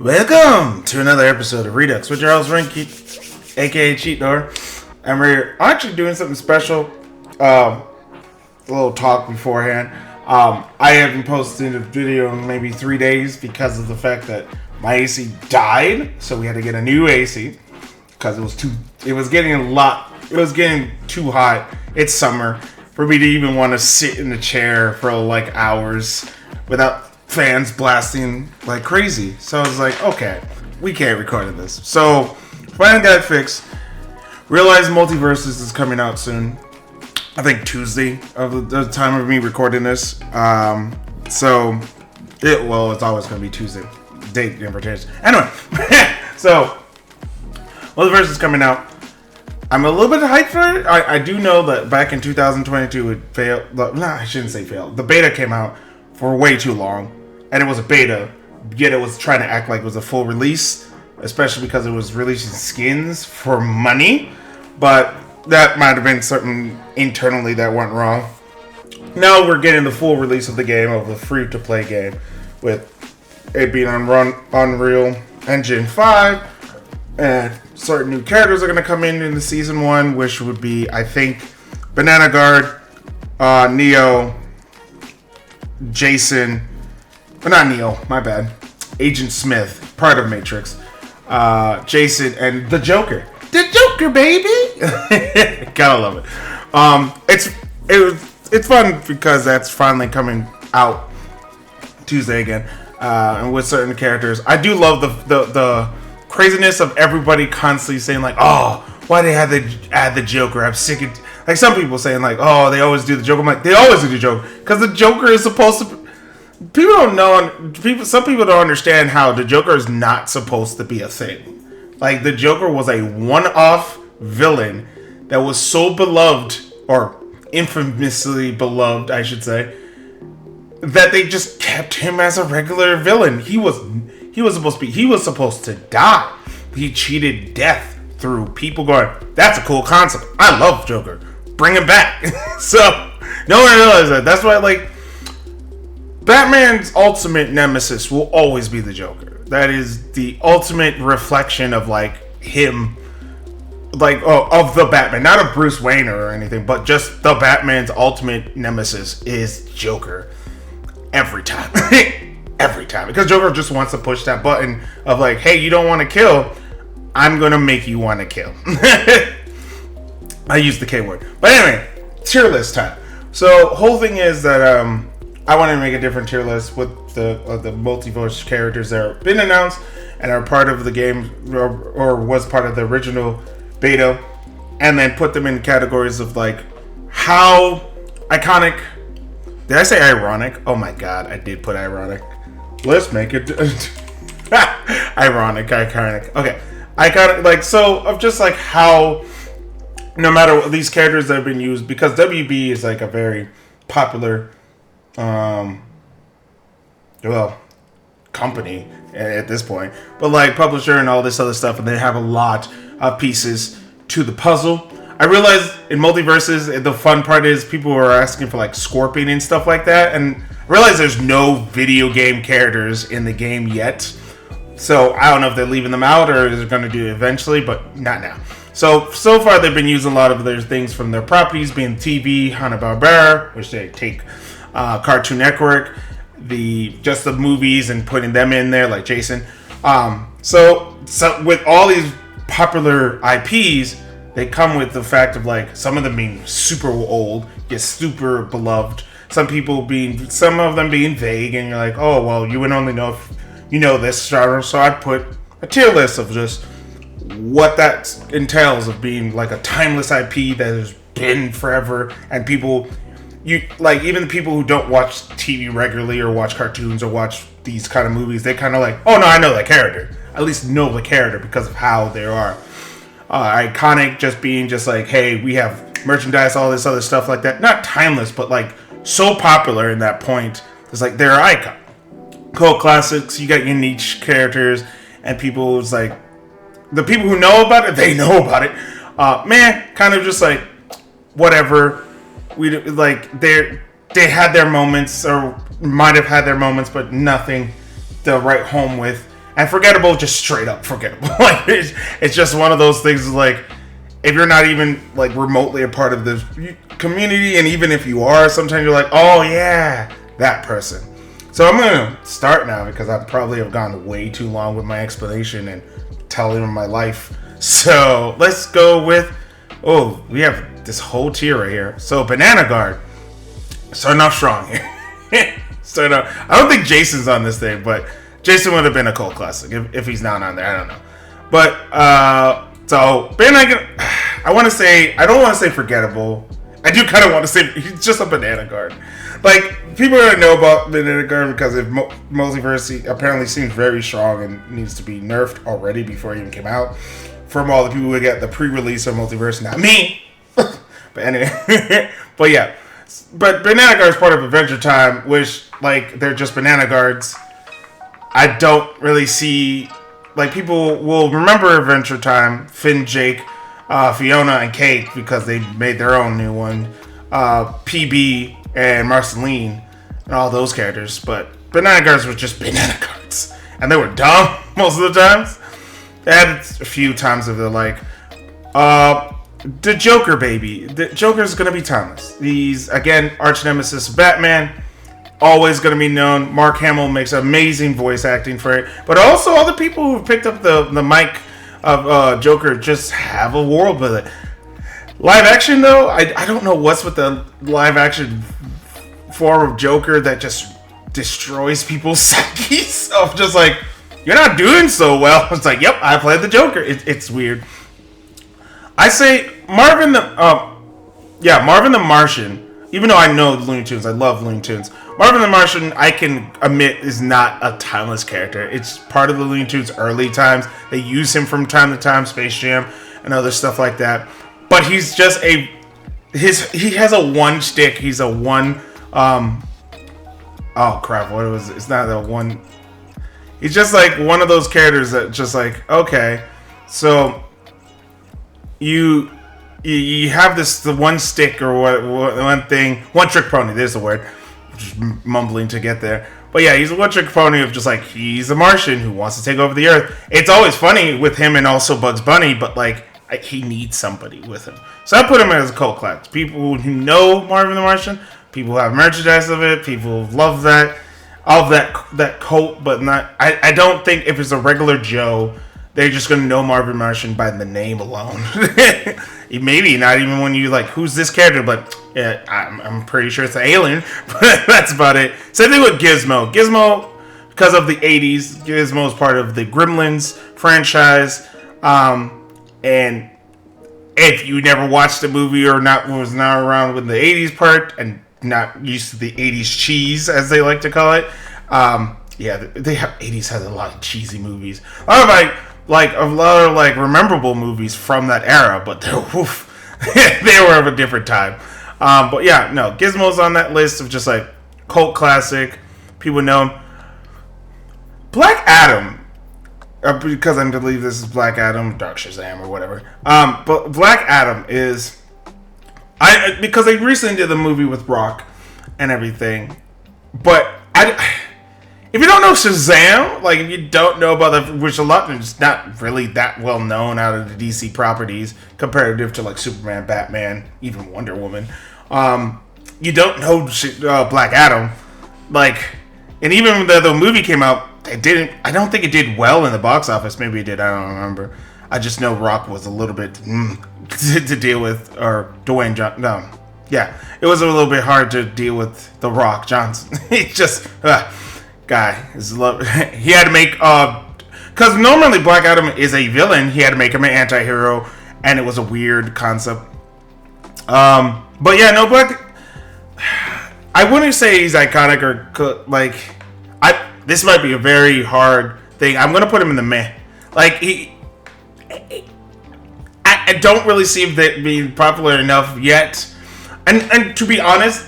Welcome to another episode of Redux with your host Rinky, aka Cheat Door. And we're actually doing something special. A little talk beforehand. I haven't posted a video in maybe 3 days because of the fact that my AC died, so we had to get a new AC because it was getting too hot. It's summer for me to even want to sit in the chair for like hours without fans blasting like crazy. So I was like, okay, we can't record this. So finally got it fixed. Realized Multiversus is coming out soon. I think Tuesday of the time of me recording this. It's always going to be Tuesday. Date never changes. Anyway, so Multiversus is coming out. I'm a little bit hyped for it. I do know that back in 2022 it failed. No, I shouldn't say failed. The beta came out for way too long, and it was a beta, yet it was trying to act like it was a full release, especially because it was releasing skins for money. But that might have been something internally that went wrong. Now we're getting the full release of the game, of the free-to-play game, with it being on Unreal Engine 5, and certain new characters are going to come in the Season 1, which would be, I think, Banana Guard, Neo, Jason, but not Neo, my bad, Agent Smith, part of Matrix, Jason, and the Joker. The Joker, baby! Gotta love it. It's fun because that's finally coming out Tuesday again, and with certain characters. I do love the craziness of everybody constantly saying like, oh, why they had to add the Joker? I'm sick of, like, some people saying like, oh, they always do the Joker. I'm like, they always do the Joker because the Joker is supposed to. People don't know. Some people don't understand how the Joker is not supposed to be a thing. Like, the Joker was a one-off villain that was so beloved, or infamously beloved, I should say, that they just kept him as a regular villain. He was supposed to die. He cheated death through people going, that's a cool concept. I love Joker. Bring him back. So no one realized that. That's why, like, Batman's ultimate nemesis will always be the Joker. That is the ultimate reflection of, like, him, like, of the Batman, not of Bruce Wayne or anything, but just the Batman's ultimate nemesis is Joker. Every time. Every time. Because Joker just wants to push that button of like, hey, you don't want to kill, I'm going to make you want to kill. I used the K word. But anyway, tier list time. So, whole thing is that I wanted to make a different tier list with the multiverse characters that have been announced and are part of the game, or was part of the original beta, and then put them in categories of like how iconic. Did I say ironic? Oh my god, I did put ironic. Let's make it ironic, iconic. Okay, iconic, like, so of just like how, no matter what these characters that have been used, because WB is like a very popular, company at this point, but like publisher and all this other stuff, and they have a lot of pieces to the puzzle. I realized in Multiversus, the fun part is people are asking for like Scorpion and stuff like that, and I realize there's no video game characters in the game yet. So I don't know if they're leaving them out or they're going to do it eventually, but not now. So far they've been using a lot of their things from their properties, being TV, Hanna-Barbera, which they take Cartoon Network, the movies, and putting them in there, like Jason. So with all these popular IPs, they come with the fact of like some of them being super old, yet super beloved. Some of them being vague, and you're like, oh well, you would only know if you know this genre. So I put a tier list of just what that entails of being like a timeless IP that has been forever, and people, even the people who don't watch TV regularly or watch cartoons or watch these kind of movies, they kind of like, oh no, I know that character. At least know the character because of how they are. Iconic just being just like, hey, we have merchandise, all this other stuff like that. Not timeless, but like so popular in that point. It's like they're icon. Cult classics, you got your niche characters, and people, it's like, the people who know about it, they know about it. Kind of just like, whatever. We like, they had their moments, or might have had their moments, but nothing to write home with. And forgettable, just straight up forgettable. Like it's just one of those things. Like if you're not even like remotely a part of the community, and even if you are, sometimes you're like, oh yeah, that person. So I'm gonna start now because I probably have gone way too long with my explanation and telling them my life. So let's go with, we have this whole tier right here. So Banana Guard, starting off strong here. I don't think Jason's on this thing, but Jason would have been a cult classic if he's not on there. I don't know. But so Banana, I don't want to say forgettable. I do kind of want to say he's just a Banana Guard. Like, people don't know about Banana Guard because if Multiversus apparently seems very strong and needs to be nerfed already before it even came out. From all the people who get the pre-release of Multiversus, not me. But anyway, but yeah. But Banana Guard is part of Adventure Time, which, like, they're just Banana Guards. I don't really see, like, people will remember Adventure Time, Finn, Jake, Fiona, and Kate, because they made their own new one. PB and Marceline and all those characters. But Banana Guards were just Banana Guards. And they were dumb most of the times. They had a few times of the, like, the Joker baby. The Joker's gonna be timeless. He's, again, arch nemesis of Batman. Always gonna be known. Mark Hamill makes amazing voice acting for it. But also all the people who picked up the mic of Joker just have a world with it. Live action, though, I don't know what's with the live action form of Joker that just destroys people's psyches. Of just like, you're not doing so well. It's like, yep, I played the Joker. It's weird. I say Marvin the Martian. Even though I know Looney Tunes, I love Looney Tunes. Marvin the Martian, I can admit, is not a timeless character. It's part of the Looney Tunes early times. They use him from time to time, Space Jam and other stuff like that. But he's just he has a one stick. He's a one. Oh crap! What was it? It's not a one. He's just like one of those characters that just like, okay, so you have the one stick or one thing, one trick pony. There's the word. Just mumbling to get there. But yeah, he's a one trick pony of just like, he's a Martian who wants to take over the Earth. It's always funny with him and also Bugs Bunny, but like, he needs somebody with him. So I put him as a cult class. People who know Marvin the Martian, people who have merchandise of it, people who love that, all of that cult, but not. I don't think if it's a regular Joe, they're just gonna know Marvin Martian by the name alone. Maybe not even when you like, who's this character? But yeah, I'm pretty sure it's an alien. But that's about it. Same thing with Gizmo. Gizmo, because of the '80s, Gizmo is part of the Gremlins franchise. And if you never watched the movie or was not around with the '80s part and not used to the '80s cheese, as they like to call it, '80s has a lot of cheesy movies. A lot of memorable movies from that era, but they were of a different time. But yeah, no, Gizmo's on that list of just like cult classic. People know him. Black Adam. Because I believe this is Black Adam, Dark Shazam, or whatever. But Black Adam is... because they recently did the movie with Rock and everything. But if you don't know Shazam, like if you don't know about which a lot is not really that well known out of the DC properties, comparative to like Superman, Batman, even Wonder Woman. You don't know Black Adam. Like, and even when the movie came out, I don't think it did well in the box office. Maybe it did. I don't remember. I just know Rock was a little bit to deal with, or Dwayne Johnson. No, yeah, it was a little bit hard to deal with the Rock Johnson. He just guy is love. He had to make because normally Black Adam is a villain. He had to make him an anti-hero, and it was a weird concept. But yeah, no, Black. I wouldn't say he's iconic or like. This might be a very hard thing. I'm gonna put him in the meh. Like I don't really see him being popular enough yet. And to be honest,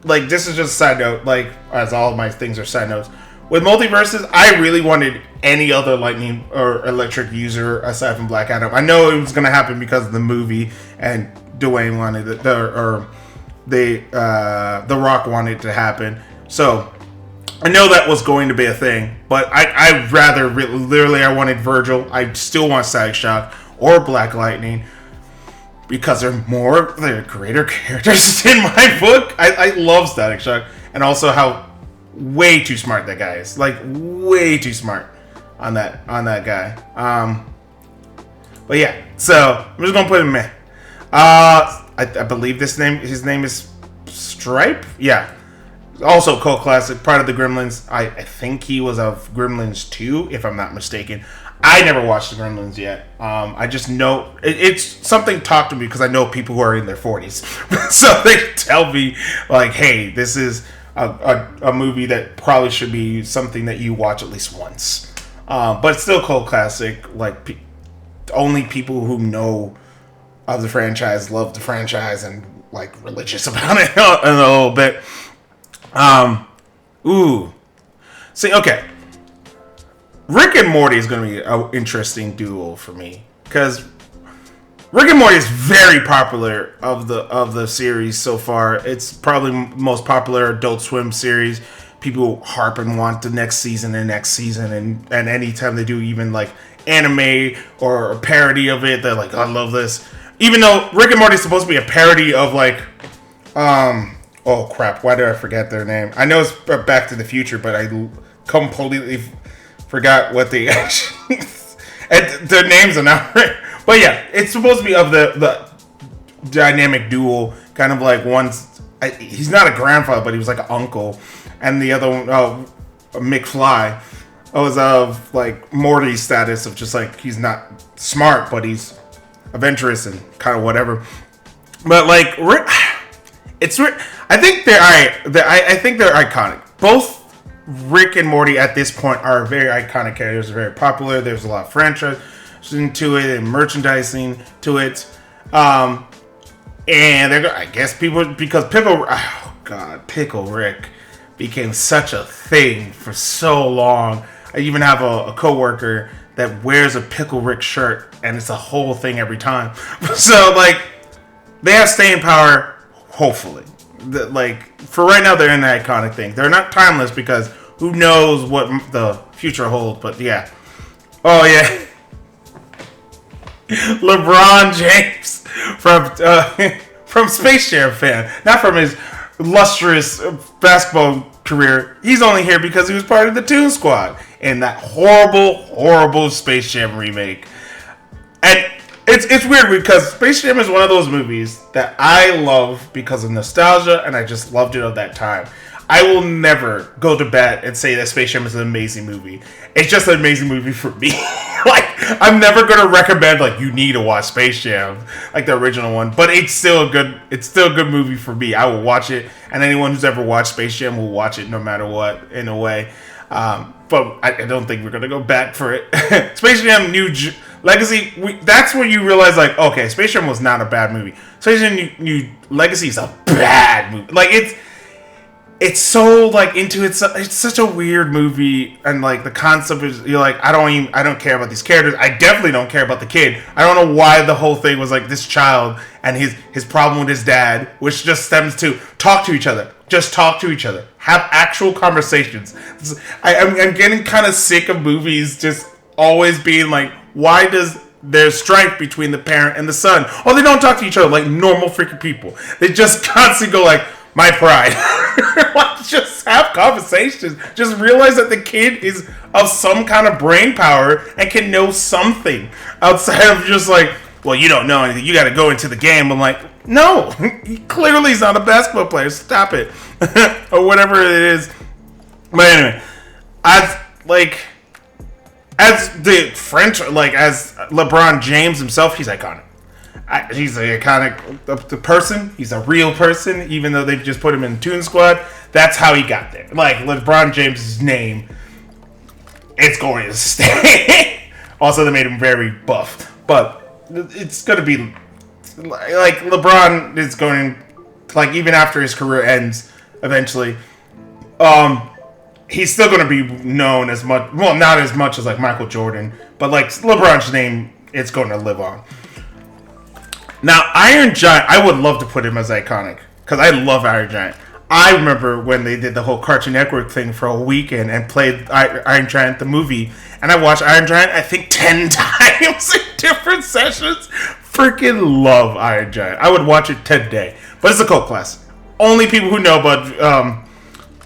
like this is just a side note. Like as all of my things are side notes. With Multiversus, I really wanted any other lightning or electric user aside from Black Adam. I know it was gonna happen because of the movie and Dwayne wanted it, The Rock wanted it to happen. So. I know that was going to be a thing, but I'd rather literally I wanted Virgil. I still want Static Shock or Black Lightning because they're greater characters in my book. I love Static Shock, and also how way too smart that guy is. Like way too smart on that guy. But yeah, so I'm just gonna put him in. I believe his name is Stripe. Yeah. Also cult classic, part of the Gremlins. I think he was of Gremlins 2, if I'm not mistaken. I never watched the Gremlins yet. I just know it's something talked to me because I know people who are in their 40s. So they tell me like, hey, this is a movie that probably should be something that you watch at least once. But it's still cult classic. Like only people who know of the franchise love the franchise and like religious about it a little bit. See, okay. Rick and Morty is going to be an interesting duo for me because Rick and Morty is very popular of the series so far. It's probably most popular Adult Swim series. People harp and want the next season and anytime they do even like anime or a parody of it, they're like, I love this. Even though Rick and Morty is supposed to be a parody of like, oh crap! Why did I forget their name? I know it's Back to the Future, but I completely forgot what they actually. And their names are not right. But yeah, it's supposed to be of the dynamic duo, kind of like he's not a grandfather, but he was like an uncle, and the other one, McFly, was of like Morty's status of just like he's not smart, but he's adventurous and kind of whatever. But like I think they're iconic. Both Rick and Morty at this point are very iconic characters. They're very popular. There's a lot of franchise to it and merchandising to it. And I guess people, because Pickle Rick became such a thing for so long. I even have a coworker that wears a Pickle Rick shirt, and it's a whole thing every time. So like, they have staying power. Hopefully. Like for right now, they're in the iconic thing. They're not timeless because who knows what the future holds. But yeah, oh yeah, LeBron James from Space Jam fan, not from his lustrous basketball career. He's only here because he was part of the Toon Squad in that horrible Space Jam remake. And It's weird because Space Jam is one of those movies that I love because of nostalgia, and I just loved it at that time. I will never go to bat and say that Space Jam is an amazing movie. It's just an amazing movie for me. Like, I'm never going to recommend, like, you need to watch Space Jam, like the original one. But it's still a good movie for me. I will watch it, and anyone who's ever watched Space Jam will watch it no matter what, in a way. But I don't think we're going to go back for it. Space Jam New Legacy, that's when you realize, like, okay, Space Jam was not a bad movie. Space Jam New Legacy is a bad movie. Like, it's so, like, it's such a weird movie, and, like, the concept is, you're like, I don't care about these characters. I definitely don't care about the kid. I don't know why the whole thing was, like, this child and his problem with his dad, which just stems to talk to each other. Just talk to each other. Have actual conversations. I'm getting kind of sick of movies just always being like, why does there's strife between the parent and the son? Oh, they don't talk to each other like normal freaking people. They just constantly go like, my pride. Like, just have conversations. Just realize that the kid is of some kind of brain power and can know something outside of just like, well, you don't know anything. You got to go into the game. I'm like, no, he clearly is not a basketball player. Stop it. Or whatever it is. But anyway, as the French, like, as LeBron James himself, he's iconic. He's an iconic the person. He's a real person, even though they just put him in Toon Squad. That's how he got there. Like, LeBron James' name, it's going to stay. Also, they made him very buff. But it's going to be, like, LeBron is going, like, even after his career ends, eventually, he's still going to be known as much, well, not as much as, like, Michael Jordan, but, like, LeBron's name, it's going to live on. Now, Iron Giant, I would love to put him as iconic, because I love Iron Giant. I remember when they did the whole Cartoon Network thing for a weekend and played Iron Giant the movie, and I watched Iron Giant I think 10 times in different sessions. Freaking love Iron Giant. I would watch it today, but it's a cult classic. Only people who know about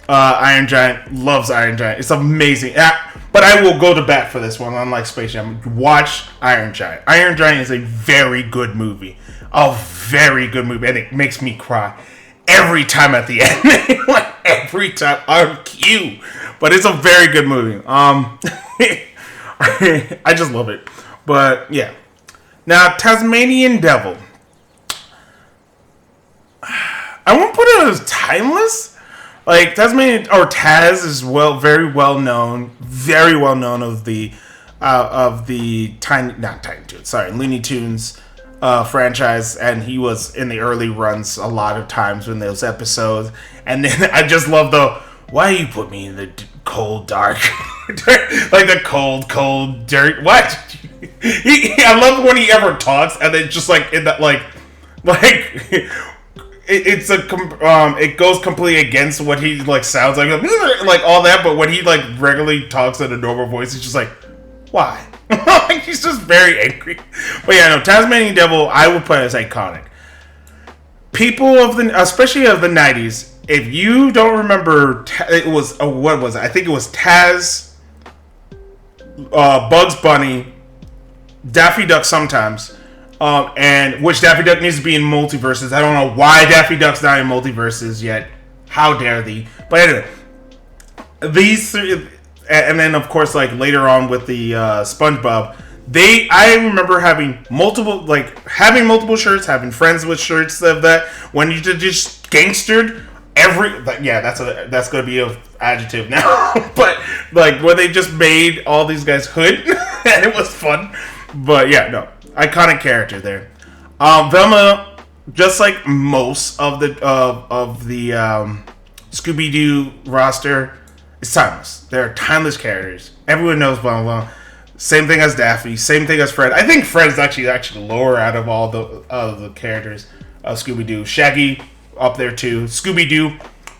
Iron Giant loves Iron Giant. It's amazing. But I will go to bat for this one, unlike Space Jam. Watch Iron Giant. Iron Giant is a very good movie. A very good movie. And it makes me cry every time at the end. Like, every time. On cue. But it's a very good movie. I just love it. But, yeah. Now, Tasmanian Devil. I won't put it as timeless. Like, Tasmanian, or Taz is very well known of the Looney Tunes franchise, and he was in the early runs a lot of times in those episodes. And then I just love why you put me in the cold dark, like the cold dirt. What? I love when he ever talks, and then just like in that like. It goes completely against what he like sounds like all that, but when he like regularly talks in a normal voice, he's just like, why? Like, he's just very angry. But yeah, no, Tasmanian Devil, I would put as iconic. People especially of the 90s, if you don't remember, it was what was it? I think it was Taz, Bugs Bunny, Daffy Duck sometimes. And which Daffy Duck needs to be in Multiversus. I don't know why Daffy Duck's not in Multiversus yet. How dare thee? But anyway, these three, and then of course, like later on with the SpongeBob, I remember having multiple shirts, having friends with shirts of that. When you just gangstered that's gonna be an adjective now. But like when they just made all these guys hood, and it was fun. But yeah, no. Iconic character there. Velma, just like most of the Scooby-Doo roster, is timeless. They're timeless characters. Everyone knows Velma. Same thing as Daffy. Same thing as Fred. I think Fred's actually lower out of all the characters of Scooby-Doo. Shaggy up there too. Scooby-Doo,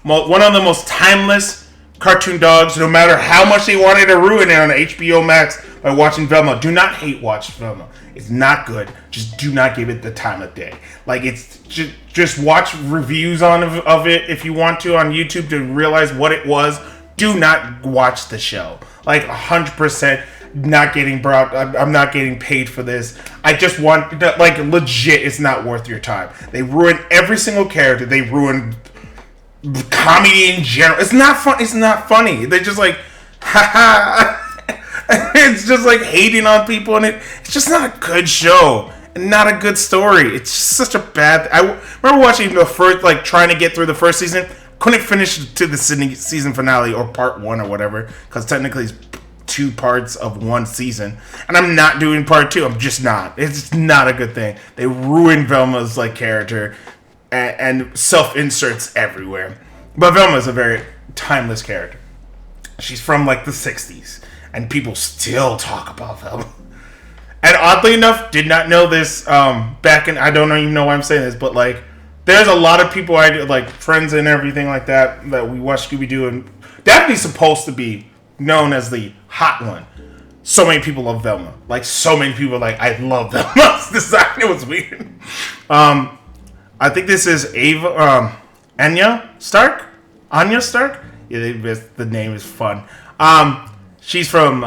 one of the most timeless cartoon dogs. No matter how much they wanted to ruin it on HBO Max by watching Velma, do not hate watch Velma. It's not good. Just do not give it the time of day. Like, it's just watch reviews of it if you want to on YouTube to realize what it was. Do not watch the show. Like 100% not getting brought. I'm not getting paid for this. I just want like legit. It's not worth your time. They ruin every single character. They ruin comedy in general. It's not fun. It's not funny. They're just like, haha. It's just like hating on people, and it's just not a good show and not a good story. It's just such a bad. I remember watching the first, like trying to get through the first season, couldn't finish to the season finale or part 1 or whatever, because technically it's 2 parts of 1 season, and I'm not doing part 2. I'm just not. It's not a good thing. They ruined Velma's like character and self-inserts everywhere. But Velma's a very timeless character. She's from like the 60s. And people still talk about Velma. And oddly enough, did not know this back in... I don't even know why I'm saying this, but like, there's a lot of people, like friends and everything like that we watch Scooby-Doo. And Daphne's supposed to be known as the hot one. So many people love Velma. Like, so many people are like, I love Velma's design. It was weird. I think this is Anya Stark? Anya Stark? Yeah, the name is fun. She's from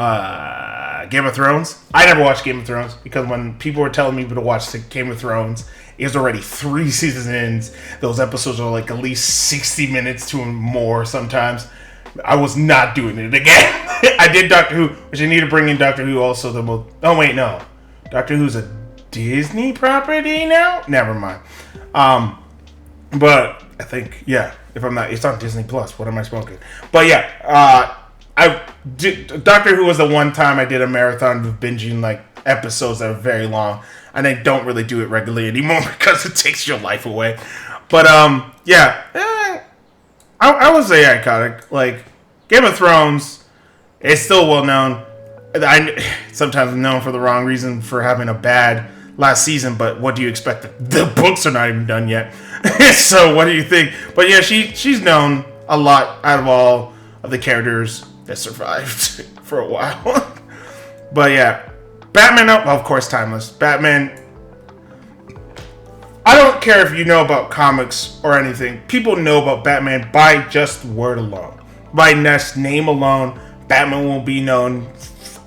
Game of Thrones. I never watched Game of Thrones because when people were telling me to watch Game of Thrones, it was already 3 seasons in. Those episodes are like at least 60 minutes to more sometimes. I was not doing it again. I did Doctor Who, which I need to bring in Doctor Who also. Oh, wait, no. Doctor Who's a Disney property now? Never mind. But I think, yeah, if I'm not, it's on Disney Plus. What am I smoking? But yeah, Doctor Who was the one time I did a marathon of binging like episodes that are very long, and I don't really do it regularly anymore because it takes your life away. But yeah, I would say iconic. Like Game of Thrones is still well known. I sometimes known for the wrong reason for having a bad last season, but what do you expect? The books are not even done yet. So what do you think? But yeah, she's known a lot out of all of the characters that survived for a while. But yeah, Batman, well, of course, timeless. Batman, I don't care if you know about comics or anything. People know about Batman by just word alone. By name alone, Batman will be known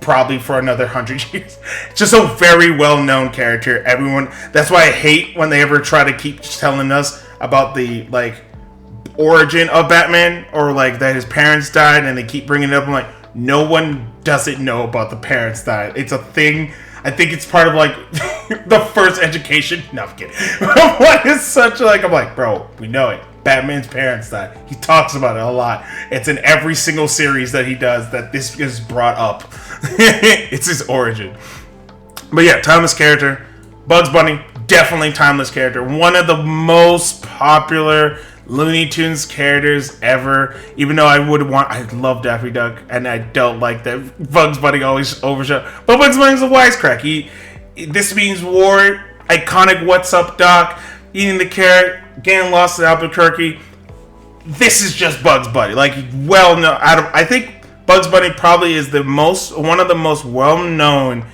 probably for another 100 years. Just a very well-known character. Everyone, that's why I hate when they ever try to keep telling us about the, like, origin of Batman, or like that his parents died, and they keep bringing it up. I'm like, no one doesn't know about the parents died. It's a thing. I think it's part of like the first education. No, I'm kidding. What is such like? I'm like, bro, we know it. Batman's parents died. He talks about it a lot. It's in every single series that he does that this is brought up. It's his origin. But yeah, timeless character. Bugs Bunny, definitely timeless character. One of the most popular Looney Tunes characters ever. Even though I love Daffy Duck, and I don't like that Bugs Bunny always overshot. But Bugs Bunny's a wisecrack. This means war. Iconic "What's up, Doc?" Eating the carrot, getting lost in Albuquerque. This is just Bugs Bunny. Like, well known. I think Bugs Bunny probably is one of the most well-known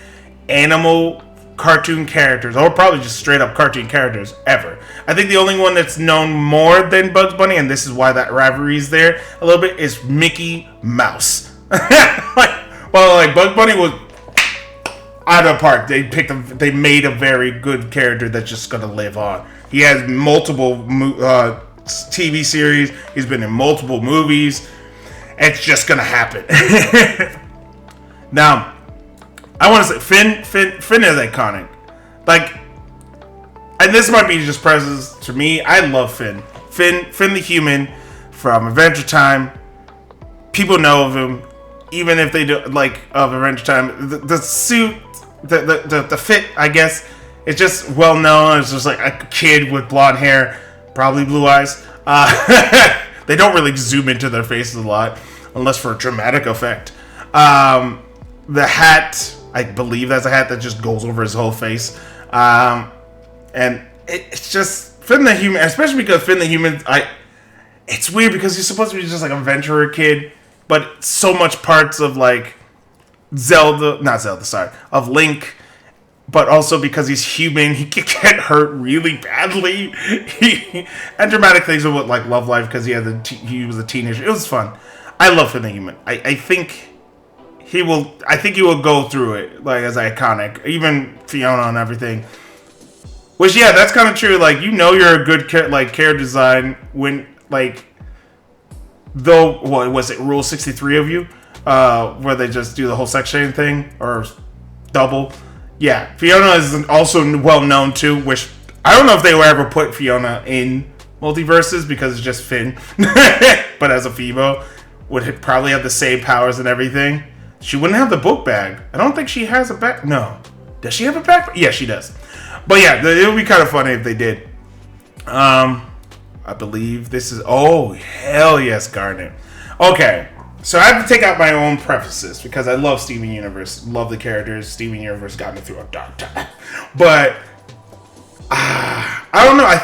animal cartoon characters, or probably just straight up cartoon characters ever. I think the only one that's known more than Bugs Bunny, and this is why that rivalry is there a little bit, is Mickey Mouse. like Bugs Bunny was out of the park. They made a very good character that's just gonna live on. He has multiple TV series. He's been in multiple movies. It's just gonna happen. Now, I want to say Finn is iconic. Like, and this might be just presence to me. I love Finn. Finn the human from Adventure Time. People know of him, even if they do like of Adventure Time. The suit, the fit, I guess, it's just well known. It's just like a kid with blonde hair, probably blue eyes. They don't really zoom into their faces a lot, unless for a dramatic effect. The hat, I believe that's a hat that just goes over his whole face. And it's just Finn the Human, especially because Finn the Human, it's weird because he's supposed to be just like a adventurer kid, but so much parts of like of Link, but also because he's human, he can get hurt really badly. And dramatic things with like Love Life, because he was a teenager. It was fun. I love Finn the Human. I think he will go through it like as iconic, even Fiona and everything. Which, yeah, that's kind of true. Like, you're a good character design when, like, though, what was it, Rule 63 of you? Where they just do the whole sex shading thing, or double. Yeah, Fiona is also well known too, which I don't know if they will ever put Fiona in Multiversus because it's just Finn. But as a female, would probably have the same powers and everything. She wouldn't have the book bag. I don't think she has a bag. No. Does she have a bag? Yeah, she does. But yeah, it would be kind of funny if they did. I believe this is... Oh, hell yes, Garnet. Okay, so I have to take out my own prefaces because I love Steven Universe. Love the characters. Steven Universe got me through a dark time. But, I don't know. I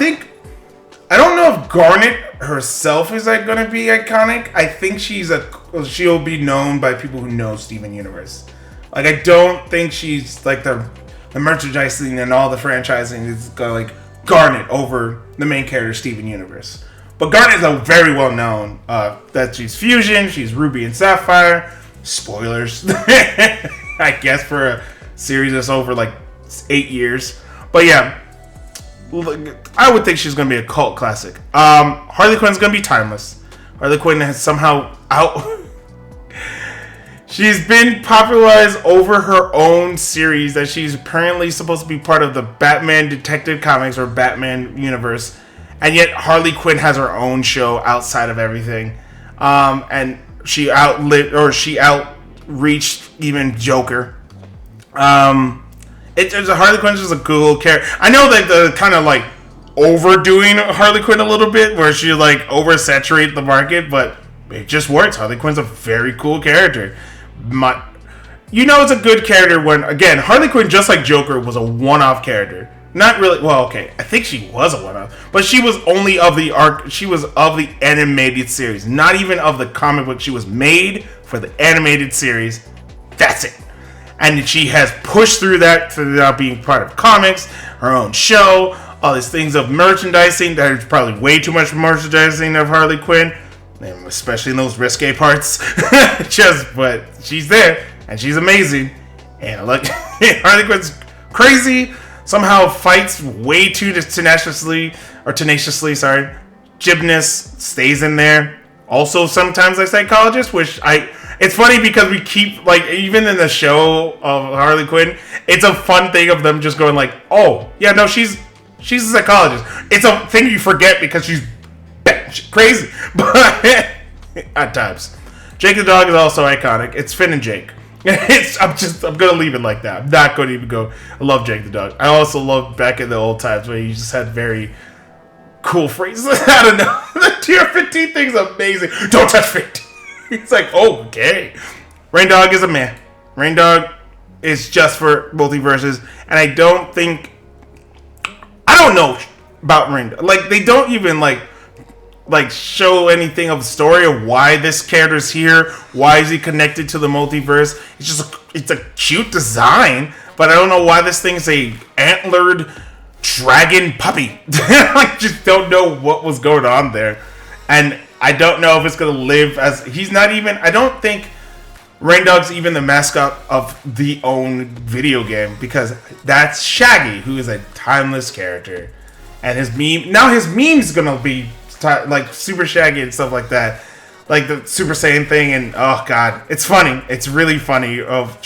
don't know if Garnet herself is like going to be iconic. I think she'll be known by people who know Steven Universe. Like, I don't think she's like the merchandising and all the franchising is going to like Garnet over the main character Steven Universe. But Garnet is a very well known that she's Fusion, she's Ruby and Sapphire. Spoilers, I guess, for a series that's over like 8 years. But yeah, I would think she's going to be a cult classic. Harley Quinn's going to be timeless. Harley Quinn has somehow she's been popularized over her own series that she's apparently supposed to be part of the Batman Detective Comics or Batman universe. And yet Harley Quinn has her own show outside of everything. And she outreached even Joker. Harley Quinn's just a cool character. I know that the kind of like overdoing Harley Quinn a little bit, where she like oversaturates the market, but it just works. Harley Quinn's a very cool character. It's a good character when, again, Harley Quinn, just like Joker, was a one-off character. Not really. Well, okay. I think she was a one-off, but she was only of the arc. She was of the animated series, not even of the comic book. She was made for the animated series. That's it. And she has pushed through that without being part of comics, her own show, all these things of merchandising. There's probably way too much merchandising of Harley Quinn, especially in those risque parts. But she's there and she's amazing. And look, Harley Quinn's crazy. Somehow fights way too tenaciously. Sorry. Gymnast stays in there. Also, sometimes a psychologist, it's funny because we keep, like, even in the show of Harley Quinn, it's a fun thing of them just going like, oh, yeah, no, she's a psychologist. It's a thing you forget because she's crazy. But at times. Jake the dog is also iconic. It's Finn and Jake. I'm gonna leave it like that. I'm not gonna even go. I love Jake the dog. I also love back in the old times where he just had very cool phrases. I don't know. The tier 15 thing's amazing. Don't touch 15. It's like, oh, okay. Rain Dog is a man. Rain Dog is just for Multiversus, and I don't know about Rain Dog. Like, they don't even like show anything of the story of why this character's here. Why is he connected to the multiverse? It's a cute design, but I don't know why this thing's a antlered dragon puppy. I just don't know what was going on there, and I don't know if it's gonna live as he's not even. I don't think Rain Dog's even the mascot of the own video game because that's Shaggy, who is a timeless character, and his meme's gonna be like Super Shaggy and stuff like that, like the Super Saiyan thing, and oh god, it's funny. It's really funny of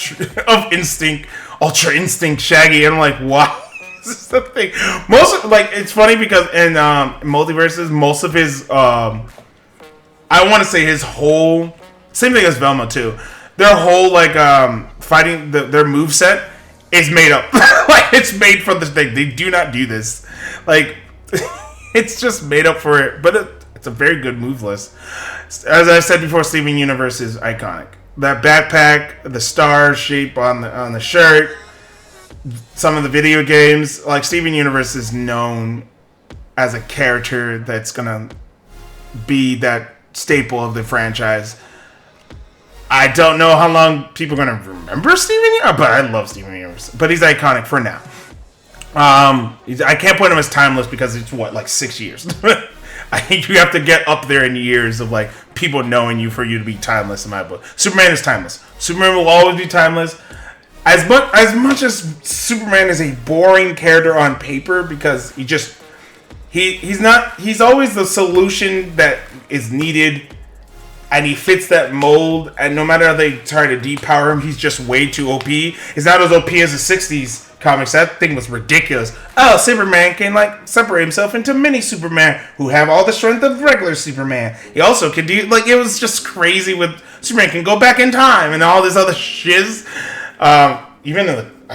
Instinct, Ultra Instinct Shaggy, and I'm like, wow, this is the thing. It's funny because in Multiversus, most of his I want to say his whole same thing as Velma too. Their whole fighting their moveset is made up. Like it's made for this thing. They do not do this. Like. It's just made up for it, but it's a very good move list. As I said before, Steven Universe is iconic. That backpack, the star shape on the shirt, some of the video games, like Steven Universe is known as a character that's gonna be that staple of the franchise. I don't know how long people are gonna remember Steven Universe, but I love Steven Universe. But he's iconic for now. I can't put him as timeless because it's 6 years. I think you have to get up there in years of people knowing you for you to be timeless in my book. Superman is timeless. Superman will always be timeless. As much as Superman is a boring character on paper because he's always the solution that is needed and he fits that mold, and no matter how they try to depower him, he's just way too OP. He's not as OP as the 60s comics. That thing was ridiculous. Oh, Superman can separate himself into mini Superman who have all the strength of regular Superman. He also can do it was just crazy with Superman can go back in time and all this other shiz. I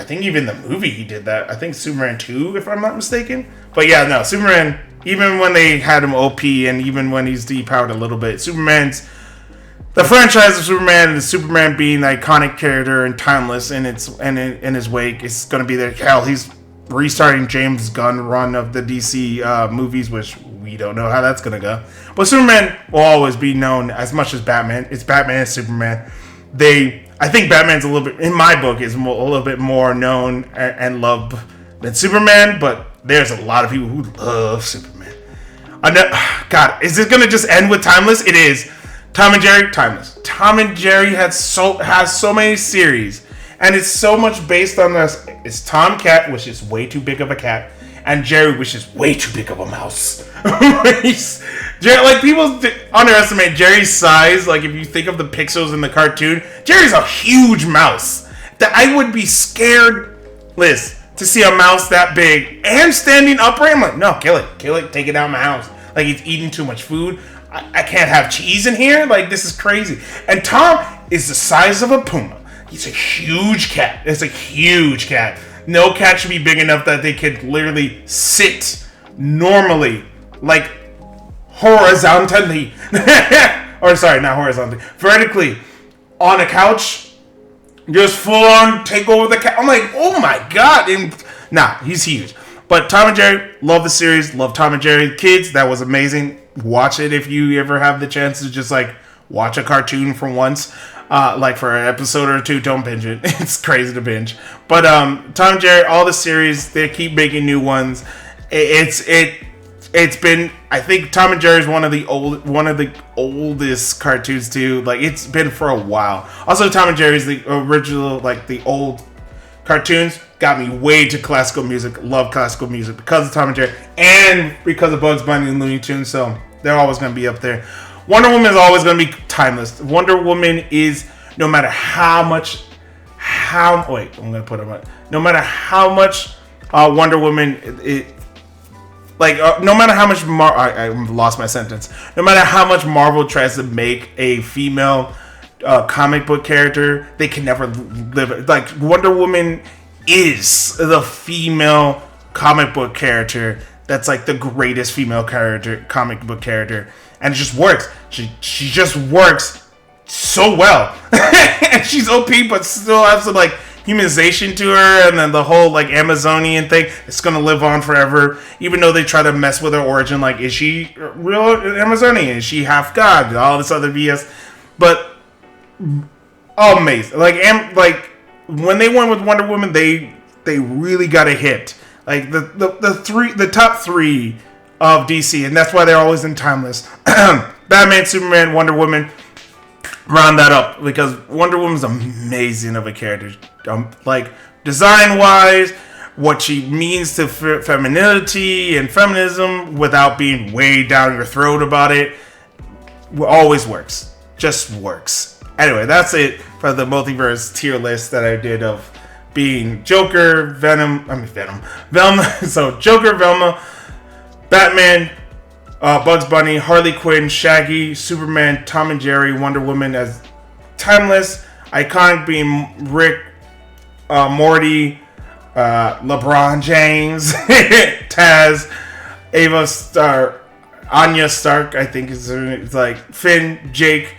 think even the movie he did that. I think Superman 2, if I'm not mistaken. But yeah, no, Superman, even when they had him OP and even when he's depowered a little bit, the franchise of Superman and the Superman being the iconic character and timeless in his wake is going to be there. Hell, he's restarting James Gunn run of the DC movies, which we don't know how that's going to go. But Superman will always be known as much as Batman. It's Batman and Superman. I think Batman's a little bit, in my book, is a little bit more known and loved than Superman, but there's a lot of people who love Superman. God, is it going to just end with timeless? It is. Tom and Jerry, timeless. Tom and Jerry has so many series, and it's so much based on this. It's Tom Cat, which is way too big of a cat, and Jerry, which is way too big of a mouse. People underestimate Jerry's size. Like, if you think of the pixels in the cartoon, Jerry's a huge mouse. That I would be scared, Liz, to see a mouse that big and standing upright. I'm like, no, kill it, take it out of my house. Like, it's eating too much food. I can't have cheese in here. Like, this is crazy. And Tom is the size of a puma. He's a huge cat. It's a huge cat. No cat should be big enough that they could literally sit normally, like horizontally. Or sorry, not horizontally. Vertically on a couch. Just full on take over the cat. I'm like, oh my god. Nah, he's huge. But Tom and Jerry, love the series, love Tom and Jerry. Kids, that was amazing. Watch it if you ever have the chance to just like watch a cartoon for once. Like for an episode or two, don't binge it. It's crazy to binge. But Tom and Jerry, all the series, they keep making new ones. It's been, I think Tom and Jerry is one of the oldest cartoons too. Like it's been for a while. Also, Tom and Jerry's the original, like the old cartoons got me way to classical music. Love classical music because of Tom and Jerry and because of Bugs Bunny and Looney Tunes. So they're always going to be up there. Wonder Woman is always going to be timeless. Wonder Woman is, no matter how much, no matter how much Wonder Woman, no matter how much, I lost my sentence. No matter how much Marvel tries to make a female comic book character, they can never live it. Like, Wonder Woman is the female comic book character that's like the greatest female comic book character. And it just works. She just works so well. And she's OP, but still has some like humanization to her, and then the whole like Amazonian thing, it's gonna live on forever. Even though they try to mess with her origin, like, is she real Amazonian? Is she half god? All this other BS. But amazing. Like when they went with Wonder Woman, they really got a hit. Like the top three of DC, and that's why they're always in timeless. Batman, Superman, Wonder Woman. Round that up, because Wonder Woman's amazing of a character. Like, design-wise, what she means to femininity and feminism without being way down your throat about it, always works. Just works. Anyway, that's it for the multiverse tier list that I did of being Joker, Velma. So, Joker, Velma, Batman, Bugs Bunny, Harley Quinn, Shaggy, Superman, Tom and Jerry, Wonder Woman as timeless, iconic being Rick, Morty, LeBron James, Taz, Anya Stark, I think is like Finn, Jake,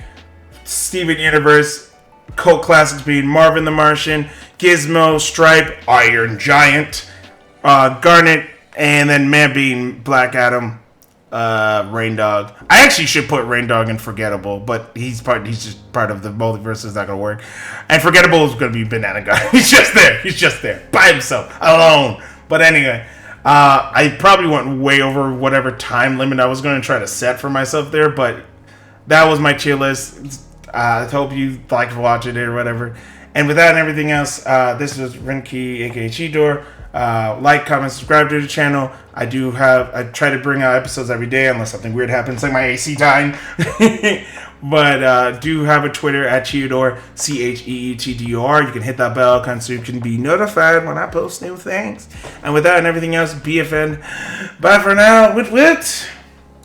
Steven Universe, cult classics being Marvin the Martian, Gizmo, Stripe, Iron Giant, Garnet, and then man being Black Adam. Rain Dog. I actually should put Rain Dog in Forgettable, but he's just part of the multiverse. It's not gonna work. And Forgettable is gonna be Banana Guy. He's just there by himself, alone. But anyway, I probably went way over whatever time limit I was gonna try to set for myself there, but that was my tier list. I hope you liked watching it or whatever. And with that and everything else, this was Renki, aka Chidor. Like, comment, subscribe to the channel. I try to bring out episodes every day unless something weird happens, like my AC dying. But do have a Twitter at Cheetador, CheeTDor. You can hit that bell icon so you can be notified when I post new things. And with that and everything else, BFN. Bye for now. Wit wit.